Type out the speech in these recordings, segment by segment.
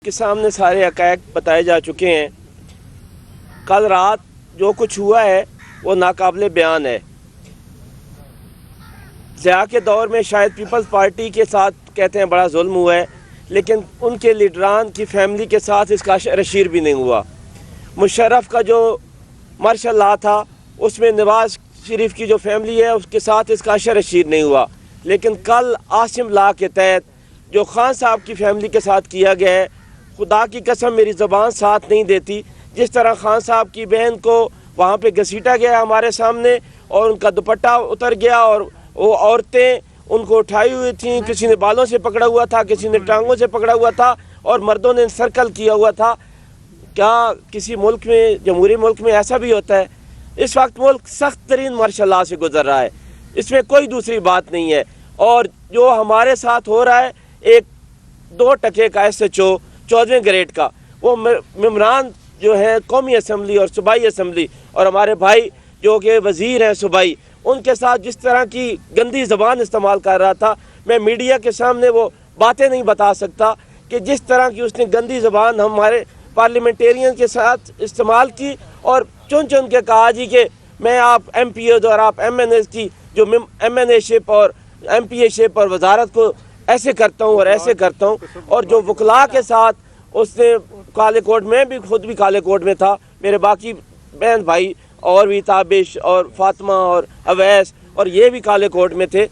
کے سامنے سارے حقائق بتائے جا چکے ہیں۔ کل رات جو کچھ ہوا ہے وہ ناقابل بیان ہے۔ ضیاء کے دور میں شاید پیپلز پارٹی کے ساتھ کہتے ہیں بڑا ظلم ہوا ہے، لیکن ان کے لیڈران کی فیملی کے ساتھ اس کا شیر بھی نہیں ہوا۔ مشرف کا جو مارشل لا تھا اس میں نواز شریف کی جو فیملی ہے اس کے ساتھ اس کا شیر نہیں ہوا، لیکن کل عاصم لا کے تحت جو خان صاحب کی فیملی کے ساتھ کیا گیا ہے، خدا کی قسم میری زبان ساتھ نہیں دیتی۔ جس طرح خان صاحب کی بہن کو وہاں پہ گھسیٹا گیا ہمارے سامنے اور ان کا دوپٹہ اتر گیا اور وہ عورتیں ان کو اٹھائی ہوئی تھیں، کسی نے بالوں سے پکڑا ہوا تھا، کسی نے ٹانگوں سے پکڑا ہوا تھا اور مردوں نے سرکل کیا ہوا تھا۔ کیا کسی ملک میں، جمہوری ملک میں ایسا بھی ہوتا ہے؟ اس وقت ملک سخت ترین مارشل لا سے گزر رہا ہے، اس میں کوئی دوسری بات نہیں ہے۔ اور جو ہمارے ساتھ ہو رہا ہے، ایک 2 ٹکے کا SHO 14ویں گریڈ کا، وہ ممبران جو ہیں قومی اسمبلی اور صوبائی اسمبلی اور ہمارے بھائی جو کہ وزیر ہیں صوبائی، ان کے ساتھ جس طرح کی گندی زبان استعمال کر رہا تھا، میں میڈیا کے سامنے وہ باتیں نہیں بتا سکتا کہ جس طرح کی اس نے گندی زبان ہمارے پارلیمنٹیرین کے ساتھ استعمال کی اور چن کے کہا جی کہ میں آپ MPs اور آپ MNAs کی جو MNA شپ اور MPA شپ اور وزارت کو ایسے کرتا ہوں اور ایسے کرتا ہوں۔ اور جو وکلاء کے ساتھ اس نے کالے کوٹ میں بھی، خود بھی کالے کوٹ میں تھا، میرے باقی بہن بھائی اور بھی تابش اور فاطمہ اور اویس اور یہ بھی کالے کوٹ میں تھے،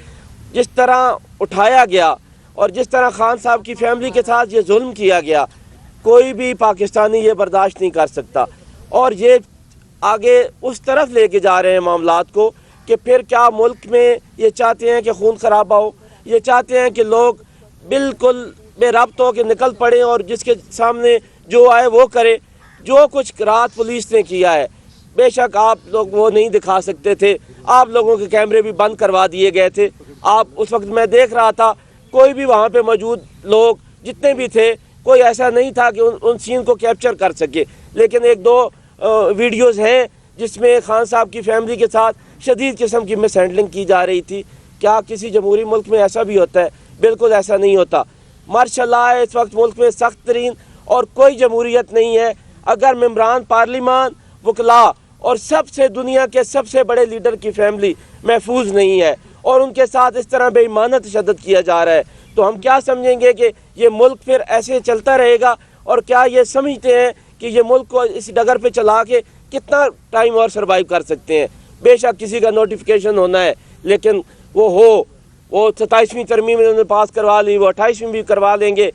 جس طرح اٹھایا گیا اور جس طرح خان صاحب کی فیملی کے ساتھ یہ ظلم کیا گیا، کوئی بھی پاکستانی یہ برداشت نہیں کر سکتا۔ اور یہ آگے اس طرف لے کے جا رہے ہیں معاملات کو کہ پھر کیا ملک میں یہ چاہتے ہیں کہ خون خرابہ ہو، یہ چاہتے ہیں کہ لوگ بالکل بے ربط ہو کے نکل پڑیں اور جس کے سامنے جو آئے وہ کرے۔ جو کچھ رات پولیس نے کیا ہے، بے شک آپ لوگ وہ نہیں دکھا سکتے تھے، آپ لوگوں کے کیمرے بھی بند کروا دیے گئے تھے۔ آپ اس وقت میں دیکھ رہا تھا، کوئی بھی وہاں پہ موجود لوگ جتنے بھی تھے، کوئی ایسا نہیں تھا کہ ان سین کو کیپچر کر سکے، لیکن 1-2 ویڈیوز ہیں جس میں خان صاحب کی فیملی کے ساتھ شدید قسم کی مس ہینڈلنگ کی جا رہی تھی۔ کیا کسی جمہوری ملک میں ایسا بھی ہوتا ہے؟ بالکل ایسا نہیں ہوتا۔ مارشل لا ہے اس وقت ملک میں سخت ترین، اور کوئی جمہوریت نہیں ہے اگر ممبران پارلیمان، وکلاء اور سب سے دنیا کے سب سے بڑے لیڈر کی فیملی محفوظ نہیں ہے اور ان کے ساتھ اس طرح بے ایمانہ تشدد کیا جا رہا ہے، تو ہم کیا سمجھیں گے کہ یہ ملک پھر ایسے چلتا رہے گا؟ اور کیا یہ سمجھتے ہیں کہ یہ ملک کو اس ڈگر پہ چلا کے کتنا ٹائم اور سروائیو کر سکتے ہیں؟ بے شک کسی کا نوٹیفیکیشن ہونا ہے، لیکن وہ 27ویں ترمیم انہوں نے پاس کروا لی، وہ 28ویں بھی کروا لیں گے،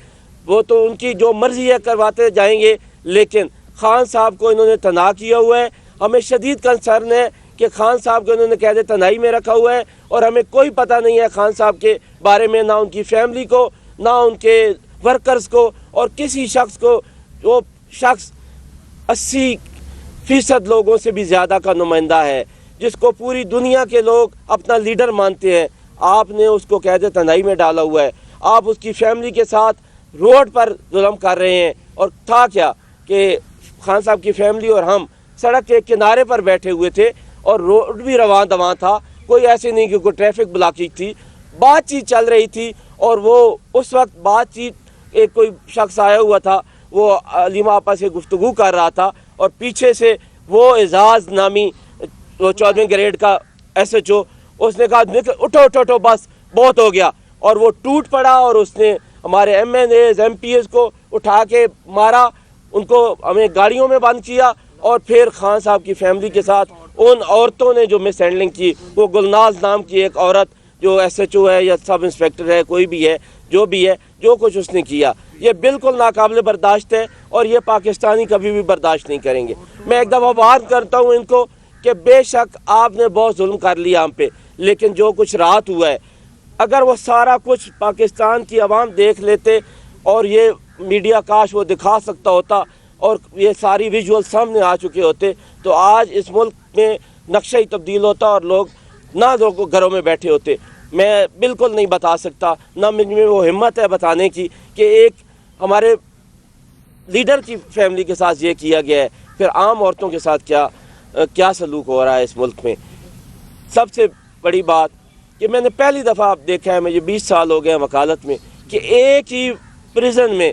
وہ تو ان کی جو مرضی ہے کرواتے جائیں گے، لیکن خان صاحب کو انہوں نے تنہا کیا ہوا ہے۔ ہمیں شدید کنسرن ہے کہ خان صاحب کو انہوں نے قید تنہائی میں رکھا ہوا ہے اور ہمیں کوئی پتہ نہیں ہے خان صاحب کے بارے میں، نہ ان کی فیملی کو، نہ ان کے ورکرز کو، اور کسی شخص کو۔ وہ شخص 80% لوگوں سے بھی زیادہ کا نمائندہ ہے، جس کو پوری دنیا کے لوگ اپنا لیڈر مانتے ہیں۔ آپ نے اس کو قید تنہائی میں ڈالا ہوا ہے، آپ اس کی فیملی کے ساتھ روڈ پر ظلم کر رہے ہیں۔ اور تھا کیا کہ خان صاحب کی فیملی اور ہم سڑک کے کنارے پر بیٹھے ہوئے تھے اور روڈ بھی رواں دواں تھا، کوئی ایسے نہیں کہ کوئی ٹریفک بلاکیج تھی، بات چیت چل رہی تھی۔ اور وہ اس وقت بات چیت، ایک کوئی شخص آیا ہوا تھا، وہ علیمہ آپا سے گفتگو کر رہا تھا اور پیچھے سے وہ اعزاز نامی 14ویں گریڈ کا SHO، اس نے کہا اٹھو بس بہت ہو گیا، اور وہ ٹوٹ پڑا اور اس نے ہمارے MNAs MPs کو اٹھا کے مارا، ان کو ہمیں گاڑیوں میں بند کیا، اور پھر خان صاحب کی فیملی کے ساتھ ان عورتوں نے جو مس ہینڈلنگ کی، وہ گلناز نام کی ایک عورت جو SHO ہے یا سب انسپیکٹر ہے، کوئی بھی ہے، جو بھی ہے، جو کچھ اس نے کیا، یہ بالکل ناقابل برداشت ہے اور یہ پاکستانی کبھی بھی برداشت نہیں کریں گے۔ میں ایک دفعہ بات کرتا ہوں ان کو کہ بے شک آپ نے بہت ظلم کر لیا ہم پہ، لیکن جو کچھ رات ہوا ہے، اگر وہ سارا کچھ پاکستان کی عوام دیکھ لیتے اور یہ میڈیا کاش وہ دکھا سکتا ہوتا اور یہ ساری ویژول سامنے آ چکے ہوتے، تو آج اس ملک میں نقشہ ہی تبدیل ہوتا اور لوگ نہ گھروں میں بیٹھے ہوتے۔ میں بالکل نہیں بتا سکتا، نہ مجھ میں وہ ہمت ہے بتانے کی کہ ایک ہمارے لیڈر کی فیملی کے ساتھ یہ کیا گیا ہے، پھر عام عورتوں کے ساتھ کیا سلوک ہو رہا ہے اس ملک میں۔ سب سے بڑی بات کہ میں نے پہلی دفعہ دیکھا ہے، مجھے 20 سال ہو گئے وکالت میں، کہ ایک ہی پریزن میں